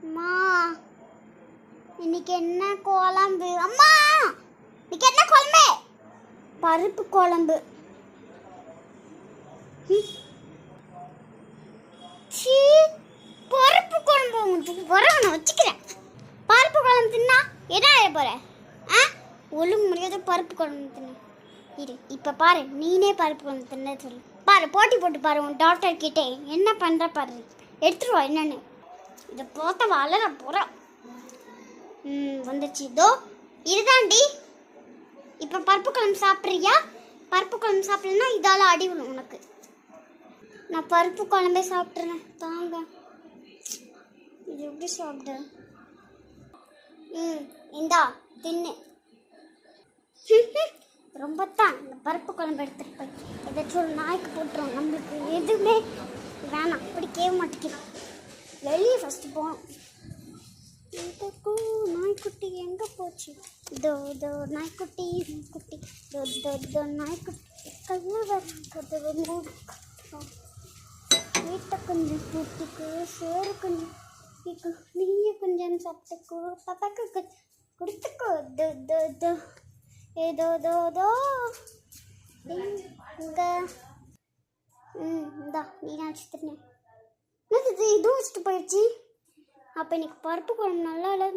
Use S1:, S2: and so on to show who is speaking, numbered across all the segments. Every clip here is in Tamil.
S1: அம்மா இன்னைக்கு என்ன குழம்பு? அம்மா இன்னைக்கு என்ன குழம்பு? பருப்பு குழம்பு. சீ, பருப்பு குழம்பு வரணும் வச்சுக்கிறேன். பருப்பு குழம்பு தின்னா என்ன ஆக போற? ஒழுங்கு முடியாத பருப்பு குழம்பு தின்னு இரு. இப்போ பாரு, நீனே பருப்பு குழம்பு தின்னு சொல்லு பாரு. போட்டி போட்டு பாரு உன் டாக்டர் கிட்டே. என்ன பண்ணுற பாரு, எடுத்துருவா என்னன்னு. இதை போட்ட வளர போகிற. வந்துச்சு இதோ இதுதான்டி. இப்போ பருப்பு குழம்பு சாப்பிட்றியா? பருப்பு குழம்பு சாப்பிடலன்னா இதால் அடி விடும் உனக்கு. நான் பருப்பு குழம்பே சாப்பிட்றேன் தாங்க. இது எப்படி சாப்பிடு? இந்தா தின்னு. ரொம்ப தான் இந்த பருப்பு குழம்பு எடுத்துகிட்டு போய் ஏதாச்சும் ஒரு நாய்க்கு போட்டுரும். நம்மளுக்கு எதுவுமே வேணாம், பிடிக்கவே மாட்டேங்குது. வெளியே ஃபஸ்ட்டு போகணும். நாய்க்குட்டி எங்கே போச்சு? இதோ இதோ நாய்க்குட்டி குட்டி, இதோ இதோ இதோ நாய்க்குட்டி கையில் வீட்டை கொஞ்சம் கூட்டிக்கு, சேரு கொஞ்சம் நீயே கொஞ்சம் சாப்பிட்டுக்கோ, பப்பாக்கு கொடுத்துக்கோ. இதோ இதோ இதோ ஏதோ தோ தோ இங்கே. இந்தா நீ நினச்சிட்டுனேன். என்னது இதுவும் வச்சுட்டு போயிடுச்சு? அப்போ இன்னைக்கு பருப்பு குழம்பு நல்லா இல்லை.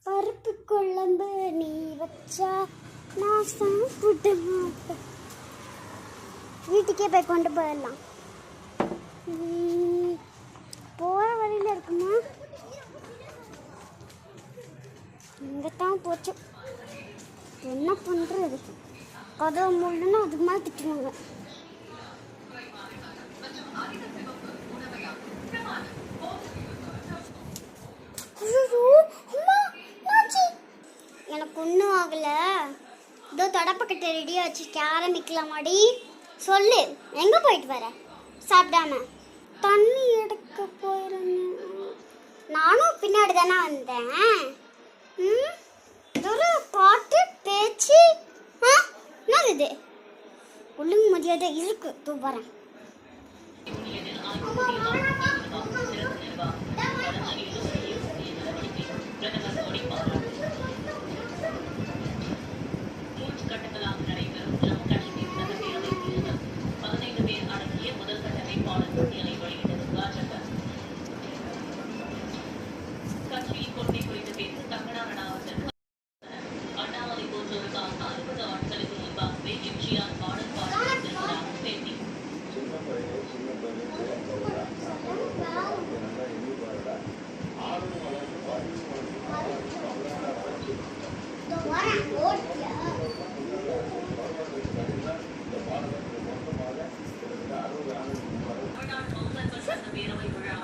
S1: பருப்பு குழம்பு நீ வச்சா நான் சாப்பிட மாட்டேன். வீட்டுக்கே போய் கொண்டு போயிடலாம். போகிற வழியில் இருக்குமா? இங்கே தான் போச்சு. என்ன பண்ணுறது? கதவு மூடனா அதுக்கு மேலே திட்டுவாங்க. எனக்கு ஒன்றும் ஆகலை. இதோ தொடப்பக்கட்டை ரெடியாக வச்சு ஆரம்பிக்கலாமாடி? சொல்லு, எங்கே போயிட்டு வர சாப்பிடாம? தண்ணி எடுக்க போயிருந்தேன். நானும் பின்னாடி தானே வந்தேன். ஒரு பாட்டு பேச்சு என்னது இது? ஒழுங்கு மரியாதை இருக்கு. தூ வரேன்.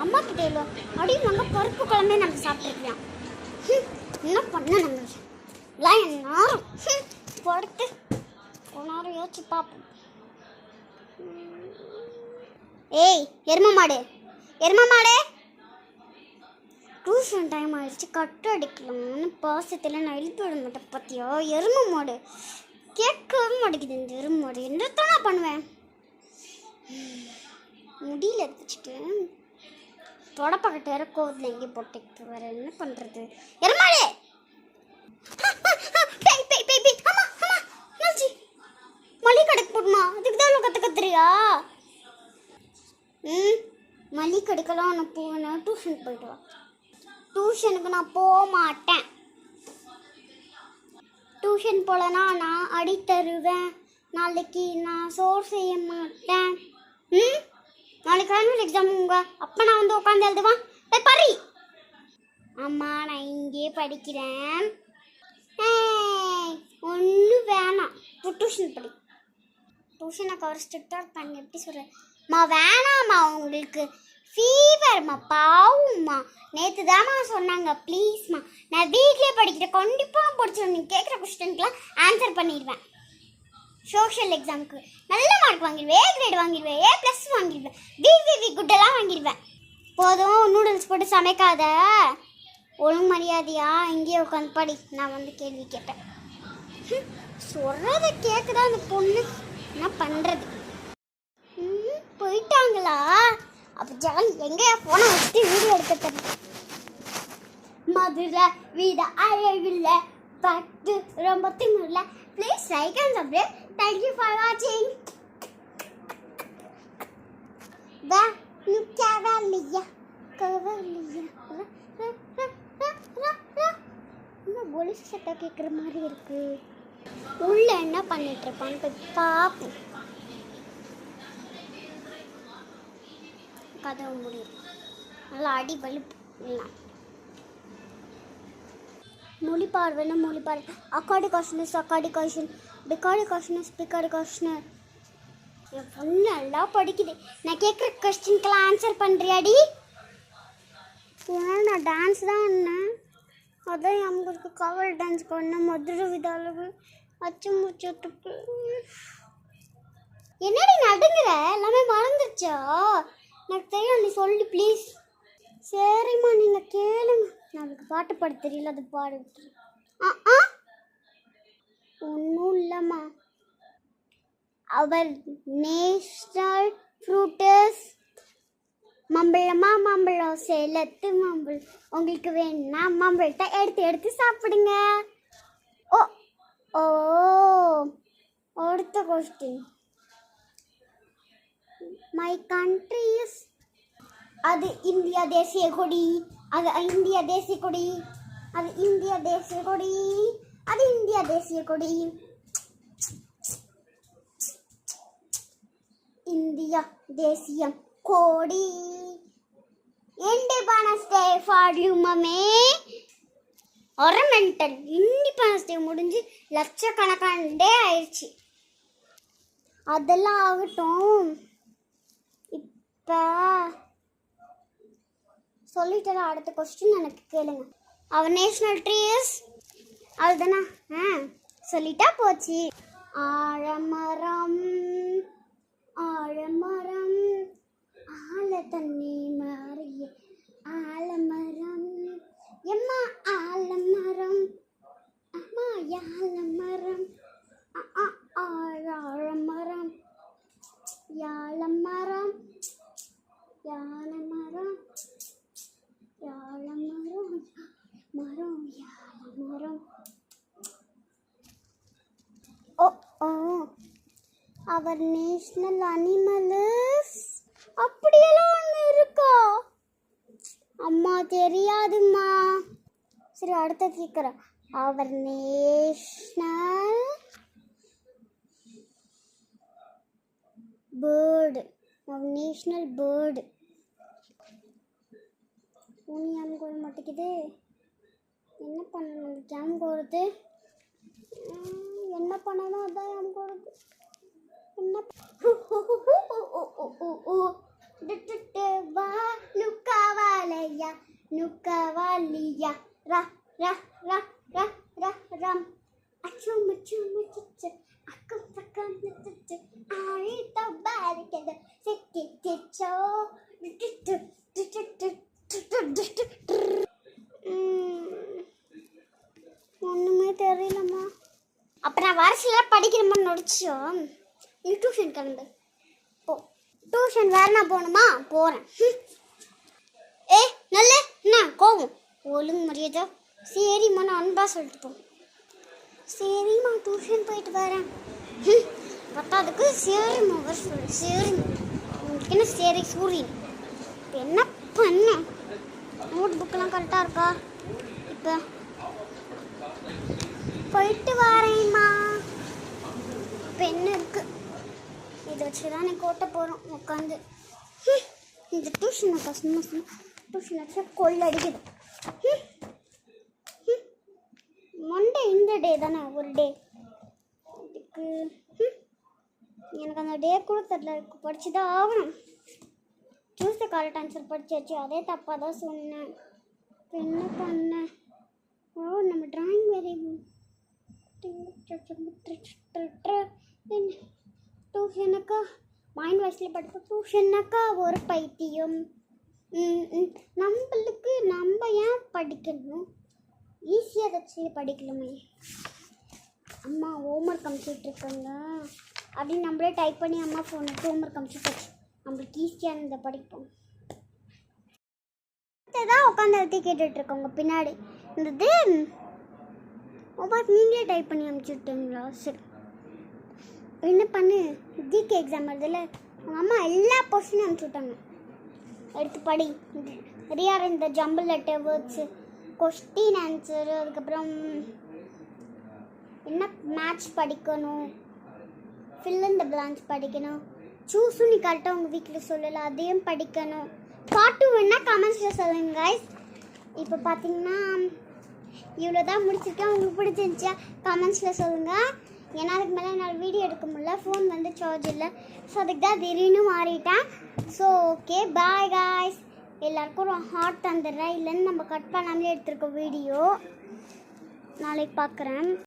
S1: அம்மா கிட்டே அடி நாங்க பருப்பு குழம்பே நம்ம சாப்பிட்டுருக்கலாம். என்ன பண்ண நம்ம நேரம் படுத்து நேரம் யோசிச்சு பார்ப்போம். ஏய் எரும மாடு, எரும மாடு, டியூஷன் டைம் ஆயிடுச்சு. கட்டு அடிக்கலாம்னு பாசத்தில் நான் எழுப்பி விட மாட்டேன். பார்த்தியா எரும மாடு கேட்கவே மாட்டேங்குது. இந்த எரும மாடு என்னத்தான் நான் பண்ணுவேன்? முடியல வச்சுட்டு தொடப்பக்கட்டு வேற கோவத்தில் எங்கேயும் போட்டுக்கிட்டு வேற என்ன பண்ணுறது? எருமாடு மளிகை கடைக்கு போட்டுமா? அதுக்கு தான் கற்றுக்கத்துறியா? மளிகை கடைக்கெல்லாம் நான் போவேன். டியூஷன் போயிட்டு வா. டியூஷனுக்கு நான் போக மாட்டேன். டியூஷன் போகலன்னா நான் அடி தருவேன். நாளைக்கு நான் சோறு செய்ய மாட்டேன். நாளைக்கு ஆனுவல் எக்ஸாம் உங்க அப்போ நான் வந்து உட்காந்து எழுதுவான். பரி அம்மா நான் இங்கே படிக்கிறேன். ஒன்றும் வேணாம், டியூஷன் படி. டியூஷனை கவர் ஸ்ட்ரிக்டாக இருப்பாங்க. எப்படி சொல்கிறேன்? வேணாம்மா, உங்களுக்கு ஃபீவர்மா, பாவும்மா. நேற்று தாம்மா சொன்னாங்க. ப்ளீஸ்மா, நான் வீட்லேயே படிக்கிறேன். கண்டிப்பாக படிச்சிடும். நீங்கள் கேட்குற கொஸ்டினுக்குலாம் ஆன்சர் பண்ணிடுவேன். சோஷியல் எக்ஸாமுக்கு நல்ல மார்க் வாங்கிடுவேன். ஏ கிரேட் வாங்கிடுவேன். A+ வாங்கிடுவேன். விவிவி குட்டெல்லாம் வாங்கிடுவேன். போதும் நூடுல்ஸ் போட்டு சமைக்காத. ஒழுங்கு மரியாதையா இங்கேயே உட்காந்து படி. நான் வந்து கேள்வி கேட்பேன். சொல்கிறத கேட்குதா அந்த பொண்ணு? என்ன பண்ணுறது? போயிட்டாங்களா? அப்போ ஜாலி எங்கேயா ஃபோனை வச்சுட்டு வீடியோ எடுத்துட்டேன். மதுரை வீட அழகில்ல பட்டு ரொம்ப திமுல. Please like and subscribe. Thank you for வாட்சிங். வா நுக்காவலியா கவலியா இன்னும் போலீஸ் சட்டை கேட்குற மாதிரி இருக்கு. உள்ள என்ன பண்ணிட்டு இருப்பான்னு போய் பார்ப்போம். கதவு முடியும். நல்லா அடி வலிப்பு இல்லை. மொழி பார்வைன்னா மொழி பார்வை. அக்காடி கொஷின் இஸ் அக்காடி கொஷின். பிகாடி கொஷின் இஸ் பிகாடி கொஷின். என் பொண்ணு நல்லா படிக்குது. நான் கேட்குற கொஸ்டின்க்கெல்லாம் ஆன்சர் பண்ணுறியாடி? ஏன்னா நான் டான்ஸ் தான் பண்ணேன். அதான் அவங்களுக்கு கவர் டான்ஸ் பண்ணேன். மதுரை விதாலகு அச்சு மூச்சுட்டுக்கு. என்னடி நடுங்கிற? எல்லாமே மறந்துருச்சா? எனக்கு தெரியும், நீ சொல்லு ப்ளீஸ். சரிம்மா நீங்கள் கேளுங்க. நான் அதுக்கு பாட்டு பாட தெரியல, அது பாடு. ஒன்றும் இல்லைம்மா. அவர் நேஷ்னல் ஃப்ரூட்டஸ் மாம்பழமா மாம்பழம் சேலத்து மாம்பழம். உங்களுக்கு வேணும்னா மாம்பழத்தை எடுத்து எடுத்து சாப்பிடுங்க. ஓ ஓ அடுத்த கொஸ்டின். My country is. அது இந்தியா தேசிய கொடி. அது இந்தியா தேசிய கொடி. அது இந்தியா தேசிய கொடி. அது இந்தியா தேசிய கொடி. இந்தியா தேசியம் கோடி. இண்டிபெண்டன்ஸ் டே ஃபார் யூ மம்மே. ஒரு மென்டல். இண்டிபெண்டன்ஸ் டே முடிஞ்சு லட்சக்கணக்கான டே ஆயிடுச்சு. அதெல்லாம் ஆகட்டும். இப்போ சொல்லிட்டேன். அடுத்த கொஸ்டின் எனக்கு கேளுங்க. அவர் நேஷனல் ட்ரீ இஸ். அதுதானா? சொல்லிட்டா போச்சு. ஆழமரம் ஆழமரம் ஆழ தண்ணி மாறிய ஆலமரம். எம்மா ஆலமரம் அம்மா யாலமரம். ஆழமரம் யாலமரம் யாலமரம் யாலமரம் மரம் யாலமரம். ஓ ஓ அவர் நேஷனல் அனிமல் இஸ். அப்படியெல்லாம் ஒன்று இருக்கா? அம்மா தெரியாதும்மா. சரி அடுத்த கேட்குறேன். அவர் நேஷனல் பேர்டு. அவர் நேஷனல் பேர்டு. ஞாபகம் வர மாட்டேங்குது. என்ன பண்ணணும்? ஞாபகம் வருது. என்ன பண்ணணும்? அதான் ஞாபகம் வருது. என்ன நுக்காவாலையா நுக்காவாலியா ரா ரா ரா ரா ரா ரம் அச்சு முச்சு முச்சு அக்கம் பக்கம் முச்சு ஆழித்த பாரிக்கத செக்கி கிச்சோ. ஒன்றுமே தெரியலம்மா. அப்போ நான் வருஷம் படிக்கிறேம்மா நடிச்சோ. நீ டியூஷன் கிளம்பு போ. டியூஷன் வேற நான் போகணுமா? போகிறேன். நல்ல என்ன கோவம்? ஒழுங்கு மரியாதை. சரிம்மா நான் அன்பா சொல்லிட்டு போ. சரிம்மா டியூஷன் போயிட்டு வரேன். பத்தாதுக்கு சரிம்மா வர சொல்லு. சரிம்மா உங்களுக்கு என்ன சரி சூரியன். இப்போ என்ன பண்ண? நோட் புக்கெல்லாம் கரெக்டாக இருக்கா? இப்போ போயிட்டு வரேம்மா. பெண்ணு இருக்கு, இதை வச்சு தான் எனக்கு ஓட்ட போகிறோம் உட்காந்து. இந்த டியூஷன் சும்மா சும்மா டியூஷன் வச்சா கொள்ளடிக்குது. மண்டே இந்த டே தானே ஒரு டே. அதுக்கு எனக்கு அந்த டே கூட தெரியல. படிச்சு தான் ஆகணும். டியூஸ்டே கரெக்ட் ஆன்சர் படிச்சாச்சு. அதே தப்பாக தான் சொன்னேன். என்ன பண்ணேன்? ஓ நம்ம ட்ராயிங் வரைவோம். டியூஷனுக்கா மைண்ட் வாய்ஸில் படிப்போம். டியூஷன்னாக்கா ஒரு பைத்தியம். நம்மளுக்கு நம்ம ஏன் படிக்கணும்? ஈஸியாக ஏதாச்சும் படிக்கலாமே. அம்மா ஹோம்ஒர்க் அனுப்பிச்சிட்ருக்காங்க அப்படின்னு நம்மளே டைப் பண்ணி அம்மா ஃபோனுக்கு ஹோம்ஒர்க் அனுப்பிச்சிட்டு நம்மளுக்கு ஈஸியாக இந்த படிப்போம். நேற்று தான் உட்காந்து எழுதி கேட்டுட்ருக்கோங்க பின்னாடி இந்த ஒவ்வொரு நீங்களே டைப் பண்ணி அனுப்பிச்சுட்டீங்களா? சரி என்ன பண்ணு, ஜிகே எக்ஸாம் வருதுல்ல, உங்கள் அம்மா எல்லா போர்ஷனையும் அனுப்பிச்சுட்டாங்க. எடுத்து படி. Rearrange the jumble letter words, question answer, அதுக்கப்புறம் என்ன மேட்ச் படிக்கணும், ஃபில் இன் த பிளாங்க்ஸ் படிக்கணும், சூஸும் நீ கரெக்டாக உங்கள் வீட்டில் சொல்லலை அதையும் படிக்கணும். பார்ட் 2 வேணா கமெண்ட்ஸில் சொல்லுங்க கைஸ். இப்போ பார்த்தீங்கன்னா இவ்வளோ தான் முடிச்சிருக்கேன். உங்களுக்கு பிடிச்சிருந்துச்சா கமெண்ட்ஸில் சொல்லுங்கள். ஏன்னா அதுக்கு மேலே என்னால் வீடியோ எடுக்க முடியல, ஃபோன் வந்து சார்ஜ் இல்லை. ஸோ அதுக்கு தான் திடீர்னு மாறிட்டேன். So okay bye guys. எல்லாருக்கும் ஒரு ஹார்ட் தந்துடுறேன், இல்லைன்னு நம்ம கட் பண்ணாமலே எடுத்துருக்கோம் வீடியோ. நாளைக்கு பார்க்குறேன்.